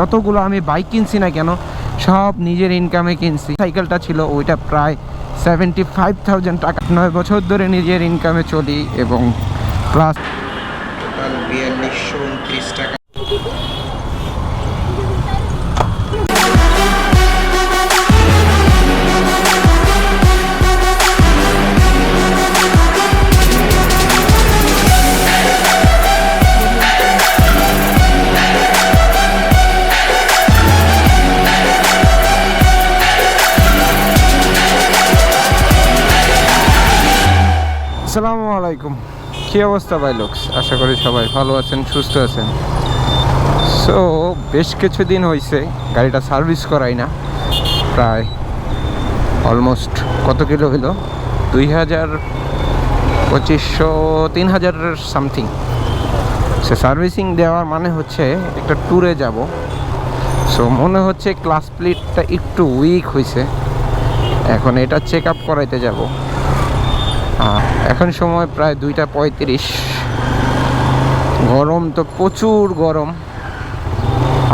যতগুলো আমি বাইক কিনছি না কেন সব নিজের ইনকামে কিনছি। সাইকেলটা ছিল ওইটা প্রায় 75,000 টাকা। 9 বছর ধরে নিজের ইনকামে চলি এবং প্লাস টোটাল 4229 টাকা। আসসালামু আলাইকুম, কী অবস্থা ভাই লোকস? আশা করি সবাই ভালো আছেন, সুস্থ আছেন। সো বেশ কিছুদিন হয়েছে গাড়িটা সার্ভিস করাই না, প্রায় অলমোস্ট কত কিলো হইল, 2500 3000 সামথিং। সে সার্ভিসিং দেওয়ার মানে হচ্ছে একটা ট্যুরে যাব। সো মনে হচ্ছে ক্লাস প্লেটটা একটু উইক হয়েছে, এখন এটা চেক আপ করাইতে যাব। এখন সময় প্রায় 2:35। গরম তো প্রচুর গরম।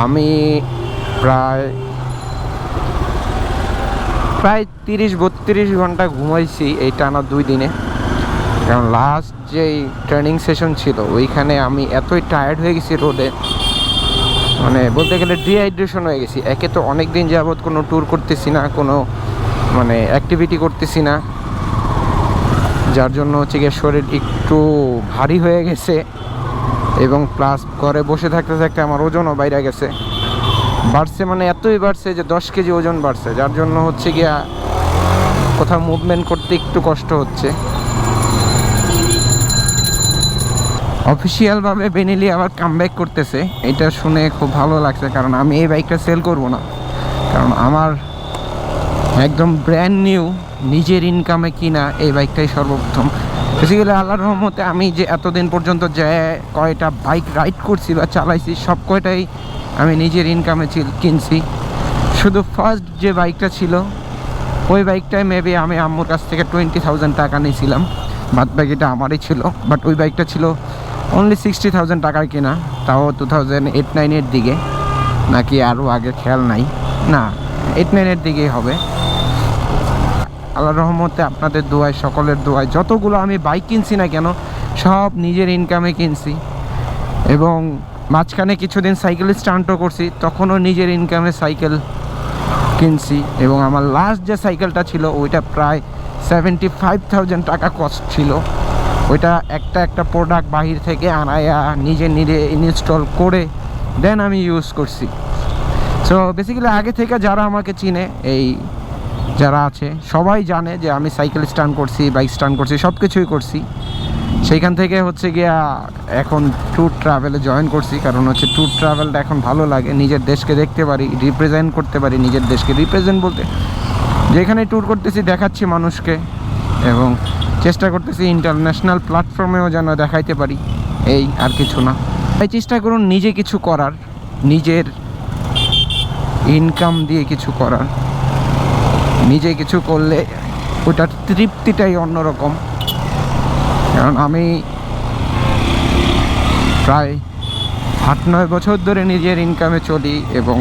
আমি প্রায় 30-32 ঘন্টা ঘুমাইছি এই টানা 2 দিনে। কারণ লাস্ট যেই ট্রেনিং সেশন ছিল ওইখানে আমি এতই টায়ার্ড হয়ে গেছি রোডে, মানে বলতে গেলে ডিহাইড্রেশন হয়ে গেছি। একে তো অনেক দিন যাবৎ কোনো ট্যুর করতেছি না, কোনো মানে অ্যাক্টিভিটি করতেছি না, যার জন্য হচ্ছে গিয়ে শরীর একটু ভারী হয়ে গেছে এবং প্লাস ঘরে বসে থাকতে থাকতে আমার ওজনও বাইরে গেছে, বাড়ছে, মানে এতই বাড়ছে যে 10 কেজি ওজন বাড়ছে, যার জন্য হচ্ছে গিয়া কোথাও মুভমেন্ট করতে একটু কষ্ট হচ্ছে। অফিসিয়ালভাবে বেনেলি আবার কামব্যাক করতেছে, এটা শুনে খুব ভালো লাগছে। কারণ আমি এই বাইকটা সেল করব না, কারণ আমার একদম ব্র্যান্ড নিউ নিজের ইনকামে কিনা এই বাইকটাই সর্বপ্রথম। বেসিক্যালি আল্লাহর রহমতে আমি যে এতদিন পর্যন্ত যে কয়টা বাইক রাইড করছি বা চালাইছি সব কয়টাই আমি নিজের ইনকামে কিনছি। শুধু ফার্স্ট যে বাইকটা ছিল ওই বাইকটাই মেবি আমি আম্মুর কাছ থেকে 20,000 টাকা নিয়েছিলাম, বাদ বাকিটা আমারই ছিল। বাট ওই বাইকটা ছিল অনলি 60,000 টাকার কিনা, তাও 2008-9 দিকে, নাকি আরও আগে খেয়াল নাই, না 8-9 দিকেই হবে। আল্লাহর রহমতে আপনাদের দোয়ায়, সকলের দোয়ায় যতগুলো আমি বাইক কিনছি না কেন সব নিজের ইনকামে কিনছি। এবং মাঝখানে কিছুদিন সাইকেল স্টান্টও করছি, তখনও নিজের ইনকামে সাইকেল কিনছি। এবং আমার লাস্ট যে সাইকেলটা ছিল ওইটা প্রায় 75,000 টাকা কস্ট ছিল। ওইটা একটা প্রোডাক্ট বাহির থেকে আনায়া নিজে ইনস্টল করে দেন আমি ইউজ করছি। সো বেসিক্যালি আগে থেকে যারা আমাকে চিনে, এই যারা আছে সবাই জানে যে আমি সাইকেল স্টান্ট করছি, বাইক স্টান্ট করছি, সব কিছুই করছি। সেইখান থেকে হচ্ছে গিয়া এখন ট্যুর ট্রাভেলে জয়েন করছি, কারণ হচ্ছে ট্যুর ট্রাভেলটা এখন ভালো লাগে, নিজের দেশকে দেখতে পারি, রিপ্রেজেন্ট করতে পারি। নিজের দেশকে রিপ্রেজেন্ট বলতে যেখানে ট্যুর করতেছি দেখাচ্ছি মানুষকে, এবং চেষ্টা করতেছি ইন্টারন্যাশনাল প্ল্যাটফর্মেও যেন দেখাইতে পারি, এই আর কিছু না। তাই চেষ্টা করুন নিজে কিছু করার, নিজের ইনকাম দিয়ে কিছু করার। নিজে কিছু করলে ওটার তৃপ্তিটাই অন্যরকম। কারণ আমি প্রায় 8-9 বছর ধরে নিজের ইনকামে চলি এবং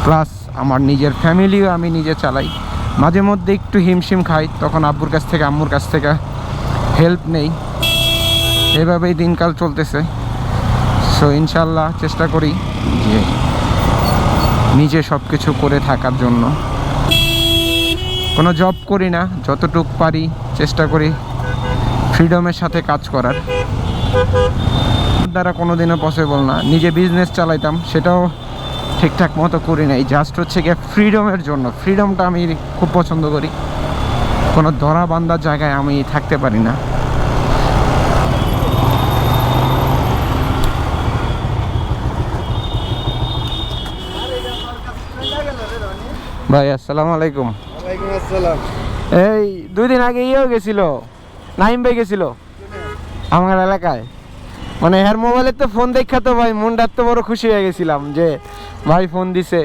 প্লাস আমার নিজের ফ্যামিলিও আমি নিজে চালাই। মাঝে মধ্যে একটু হিমশিম খাই, তখন আব্বুর কাছ থেকে আম্মুর কাছ থেকে হেল্প নেই, এভাবেই দিনকাল চলতেছে। সো ইনশাল্লাহ চেষ্টা করি যে নিজে সব কিছু করে থাকার জন্য। কোনো জব করি না, যতটুকু পারি চেষ্টা করি ফ্রিডমের সাথে কাজ করার। দ্বারা কোনোদিনও পসিবল না। নিজে বিজনেস চালাইতাম, সেটাও ঠিকঠাক মতো করি নাই, জাস্ট হচ্ছে গিয়ে ফ্রিডমের জন্য। ফ্রিডমটা আমি খুব পছন্দ করি, কোনো ধরা বান্ধার জায়গায় আমি থাকতে পারি না। ভাই আসসালামু আলাইকুম। ওয়ালাইকুম আসসালাম। এই 2 দিন আগে গেছিল, নাইম ভাই গেছিল আমার এলাকায়, মানে এর মোবাইলে তো ফোন দেখা তো ভাই মনটা তো বড় খুশি হয়ে গেছিলাম যে ভাই ফোন দিছে।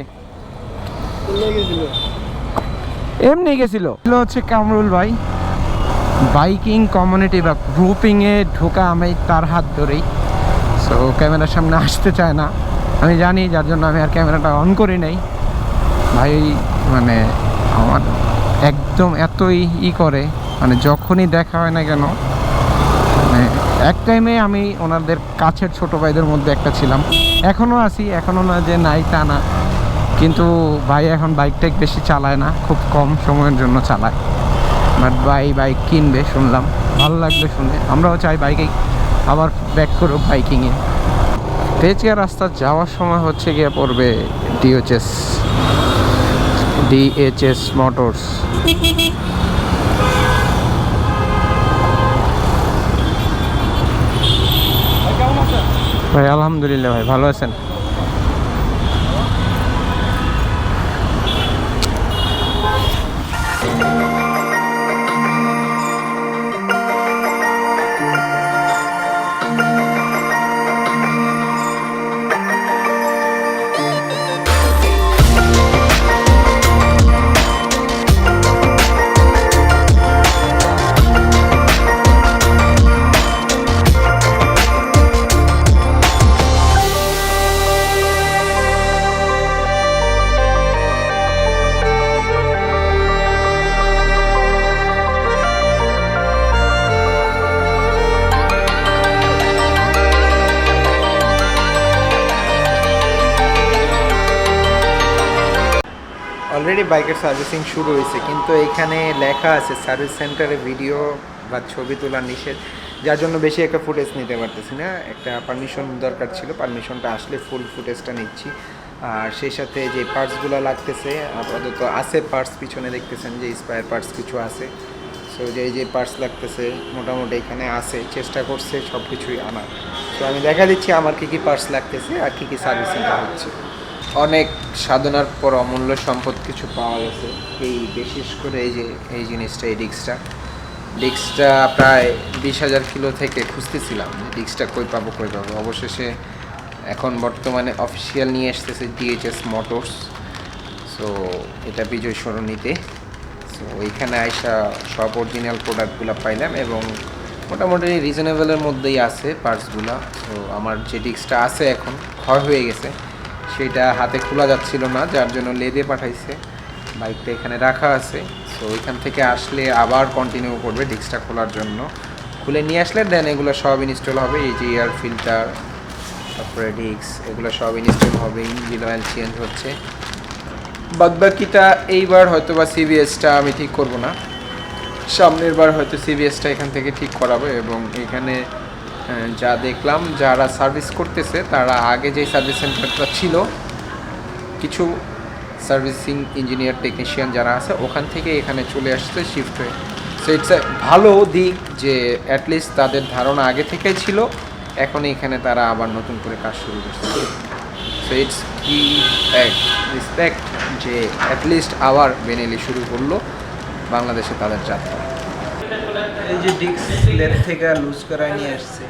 এমনি গেছিল হচ্ছে কামরুল ভাই, বাইকিং কমিউনিটি বা গ্রুপিংয়ে ঢোকা আমি তার হাত ধরেই। সো ক্যামেরার সামনে আসতে চায় না, আমি জানি, যার জন্য আমি আর ক্যামেরাটা অন করি নাই। ভাই মানে আমার একদম এতই করে, মানে যখনই দেখা হয় না কেন, মানে এক টাইমে আমি ওনাদের কাছের ছোট ভাইদের মধ্যে একটা ছিলাম, এখনও আছি, এখনও না যে নাই তা না, কিন্তু ভাই এখন বাইকটা বেশি চালায় না, খুব কম সময়ের জন্য চালায়। বাট ভাই বাইক কিনবে শুনলাম, ভালো লাগবে শুনে, আমরাও চাই বাইকে আবার ব্যাক করো বাইকিংয়ে। তেজগাঁ রাস্তা যাওয়ার সময় হচ্ছে গিয়ে পড়বে ডিএচএস মোটরস। ভাই আলহামদুলিল্লাহ, ভাই ভালো আছেন? অলরেডি বাইকের সার্ভিসিং শুরু হয়েছে, কিন্তু এখানে লেখা আছে সার্ভিস সেন্টারে ভিডিও বা ছবি তোলা নিষেধ, যার জন্য বেশি একটা ফুটেজ নিতে পারতেছি না। একটা পারমিশন দরকার ছিল, পারমিশনটা আসলে ফুল ফুটেজটা নিচ্ছি। আর সেই সাথে যে পার্টসগুলো লাগতেছে আপাতত আছে, পার্টস পিছনে দেখতেছেন যে স্পায়ার পার্টস কিছু আছে। সো যে পার্টস লাগতেছে মোটামুটি এখানে আছে, চেষ্টা করছে সব কিছুই আনার। তো আমি দেখা দিচ্ছি আমার কী কী পার্টস লাগতেছে আর কী কী সার্ভিসিংটা হচ্ছে। অনেক সাধনার পর অমূল্য সম্পদ কিছু পাওয়া গেছে, এই বিশেষ করে এই জিনিসটা, এই ডিস্কটা প্রায় 20,000 কিলো থেকে খুঁজতেছিলাম যে ডিস্কটা কই পাবো। অবশেষে এখন বর্তমানে অফিসিয়াল নিয়ে আসতেছে ডিএচএস মোটরস। সো এটা বিজয় সরণিতে। সো ওইখানে আইসা সব অরিজিনাল প্রোডাক্টগুলো পাইলাম এবং মোটামুটি রিজনেবলের মধ্যেই আছে পার্টসগুলো। তো আমার যে ডিস্কটা আছে এখন ক্ষয় হয়ে গেছে, সেটা হাতে খোলা যাচ্ছিল না, যার জন্য লেদে পাঠাইছে। বাইকটা এখানে রাখা আছে, সো ওইখান থেকে আসলে আবার কন্টিনিউ করবে ডিস্কটা খোলার জন্য। খুলে নিয়ে আসলে দেন এগুলো সব ইনস্টল হবে, এই যে এয়ার ফিল্টার, তারপরে ডিস্ক, এগুলো সব ইনস্টল হবে। ইঞ্জিন অয়েল চেঞ্জ হচ্ছে। বাদবাকিটা এইবার হয়তো বা সিবিএসটা আমি ঠিক করব না, সামনের বার হয়তো সিবিএসটা এখান থেকে ঠিক করাবো। এবং এখানে যা দেখলাম যারা সার্ভিস করতেছে তারা আগে যে সার্ভিস সেন্টারটা ছিল, কিছু সার্ভিসিং ইঞ্জিনিয়ার টেকনিশিয়ান যারা আছে ওখান থেকে এখানে চলে আসছে শিফট হয়ে। সো ইটস এ ভালো দিক যে অ্যাটলিস্ট তাদের ধারণা আগে থেকেই ছিল, এখন এখানে তারা আবার নতুন করে কাজ শুরু করছে। সো ইটস কি রেসপেক্ট যে অ্যাটলিস্ট আবার বেনেলি শুরু করলো বাংলাদেশে তাদের যাত্রা। এই যে ডিস্ক লেদ থেকে লুজ করায় নিয়ে আসছে,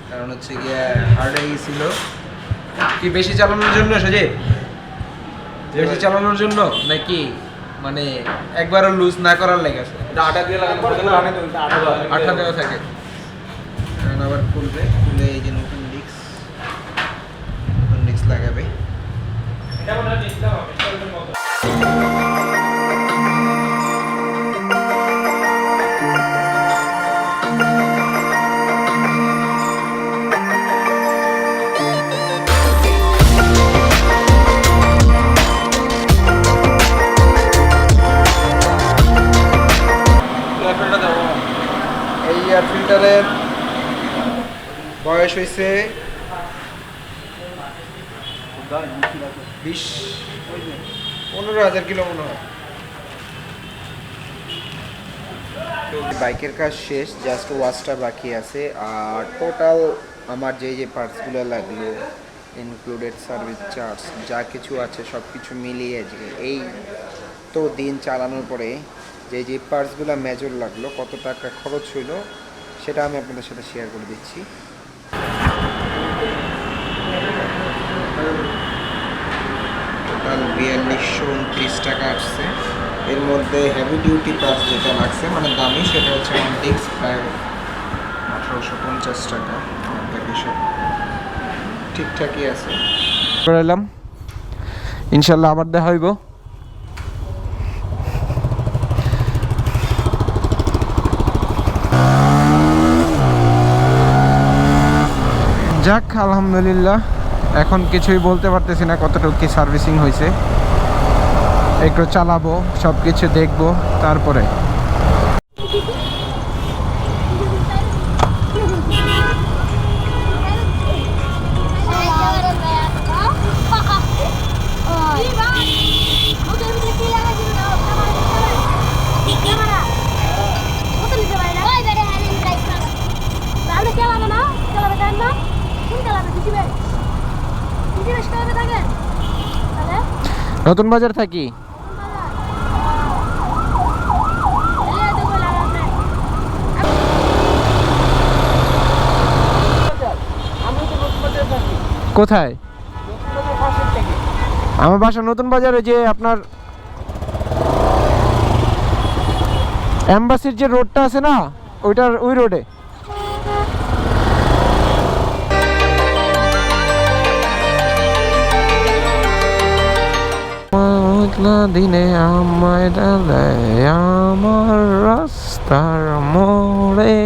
কারণ হচ্ছে গিয়ে হার্ড হয়ে গেছিল। কি বেশি চালানোর জন্য সজীব? বেশি চালানোর জন্য নাকি মানে একবারও লুজ না করার লেগে? আঠা দেওয়া থাকে, আবার খুলবে, খুলে এই যে নতুন ডিস্ক লাগাবে। এই এয়ার ফিল্টারের বয়স হয়েছে 15,000 কিলো মনে হয়। তো বাইকের কাজ শেষ, জাস্ট ওয়াশটা বাকি আছে। আর টোটাল আমার যে পার্টসগুলো লাগলো, ইনক্লুডেড সার্ভিস চার্জ যা কিছু আছে সব কিছু মিলিয়ে এই তো দিন চালানোর পরে যে পার্টসগুলো মেজর লাগলো, কত টাকা খরচ হইলো সেটা আমি আপনাদের সাথে শেয়ার করে দিচ্ছি। টোটাল 4229 টাকা আসছে। এর মধ্যে হেভি ডিউটি পার্টস যেটা লাগছে মানে দামি, সেটা হচ্ছে আমার ডিস্ক প্রায় 1850 টাকা। বাকি সব ঠিকঠাকই আছে। করে এলাম, ইনশাল্লাহ আবার দেখা হইব। যাক আলহামদুলিল্লাহ, এখন কিছুই বলতে পারতেছি না কতটুকু কি সার্ভিসিং হয়েছে। একটু চালাবো, সব কিছু দেখবো, তারপরে নতুন বাজার থাকি। কোথায়? আমার বাসা নতুন বাজারে, যে আপনার এম্বাসির যে রোডটা আছে না, ওইটার ওই রোডে। দিনে আমায় ডালে আমার রাস্তার মোড়ে।